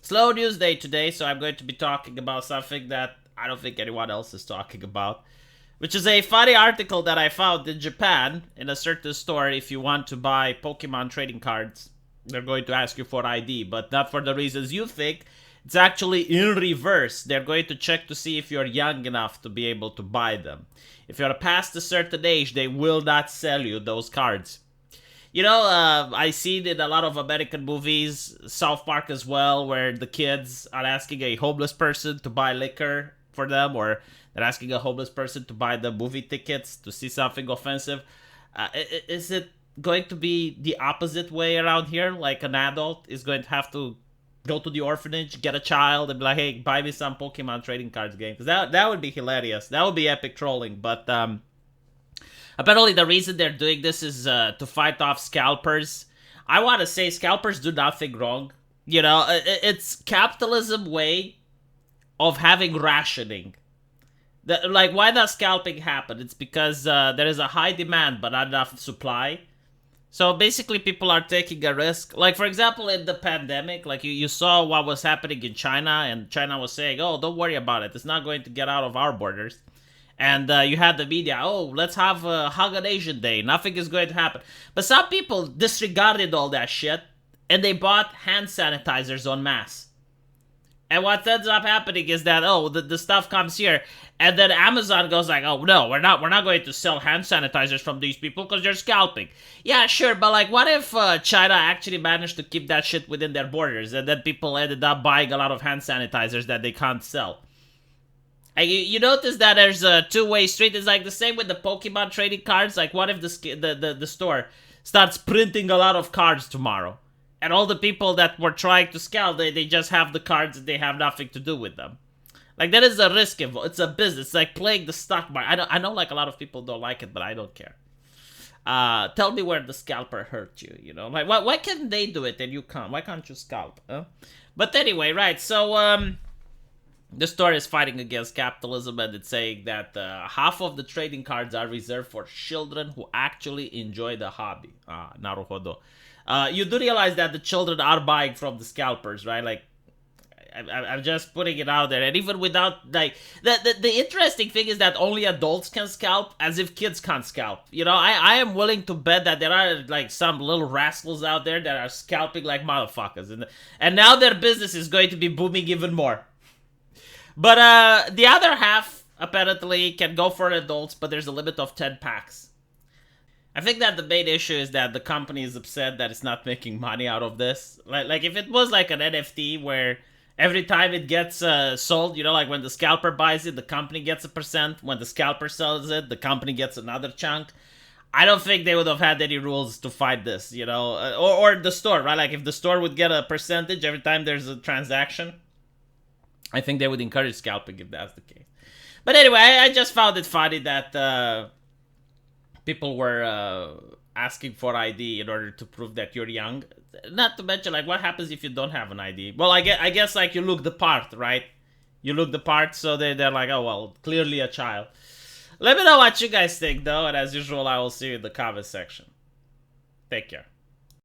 Slow news day today, so I'm going to be talking about something that I don't think anyone else is talking about, which is a funny article that I found in Japan in a certain store. If you want to buy Pokemon trading cards, they're going to ask you for ID, but not for the reasons you think. It's actually in reverse. They're going to check to see if you're young enough to be able to buy them. If you're past a certain age, they will not sell you those cards. I see it in a lot of American movies, South Park as well, where the kids are asking a homeless person to buy liquor for them, or they're asking a homeless person to buy the movie tickets to see something offensive. Is it going to be the opposite way around here? Like an adult is going to have to go to the orphanage, get a child, and be like, hey, buy me some Pokemon trading cards game. Because that would be hilarious. That would be epic trolling, but apparently, the reason they're doing this is to fight off scalpers. I want to say scalpers do nothing wrong. It's capitalism way of having rationing. Why does scalping happen? It's because there is a high demand but not enough supply. So basically, people are taking a risk. Like, for example, in the pandemic, like you saw what was happening in China, and China was saying, oh, don't worry about it. It's not going to get out of our borders. And you had the media, oh, let's have a Hug an Asian Day. Nothing is going to happen. But some people disregarded all that shit, and they bought hand sanitizers en masse. And what ends up happening is that, oh, the stuff comes here, and then Amazon goes like, oh, no, we're not going to sell hand sanitizers from these people because they're scalping. Yeah, sure, but like, what if China actually managed to keep that shit within their borders, and then people ended up buying a lot of hand sanitizers that they can't sell? And you notice that there's a two-way street. It's like the same with the Pokemon trading cards. Like, what if the store starts printing a lot of cards tomorrow? And all the people that were trying to scalp, they just have the cards and they have nothing to do with them. Like, that is a risk involved. It's a business. It's like playing the stock market. I know like a lot of people don't like it, but I don't care. Tell me where the scalper hurt you, Like, why can they do it and you can't? Why can't you scalp? Huh? But anyway, right, so, the store is fighting against capitalism, and it's saying that half of the trading cards are reserved for children who actually enjoy the hobby. Naruhodo. You do realize that the children are buying from the scalpers, right? Like, I'm just putting it out there. And even without, like, the interesting thing is that only adults can scalp, as if kids can't scalp. I am willing to bet that there are, like, some little rascals out there that are scalping like motherfuckers. And now their business is going to be booming even more. But the other half, apparently, can go for adults, but there's a limit of 10 packs. I think that the main issue is that the company is upset that it's not making money out of this. Like if it was like an NFT where every time it gets sold, like when the scalper buys it, the company gets a percent. When the scalper sells it, the company gets another chunk. I don't think they would have had any rules to fight this, or the store, right? Like if the store would get a percentage every time there's a transaction, I think they would encourage scalping if that's the case. But anyway, I just found it funny that people were asking for ID in order to prove that you're young. Not to mention, like, what happens if you don't have an ID? Well, I guess like, you look the part, right? You look the part, so they're like, oh, well, clearly a child. Let me know what you guys think, though, and as usual, I will see you in the comment section. Take care.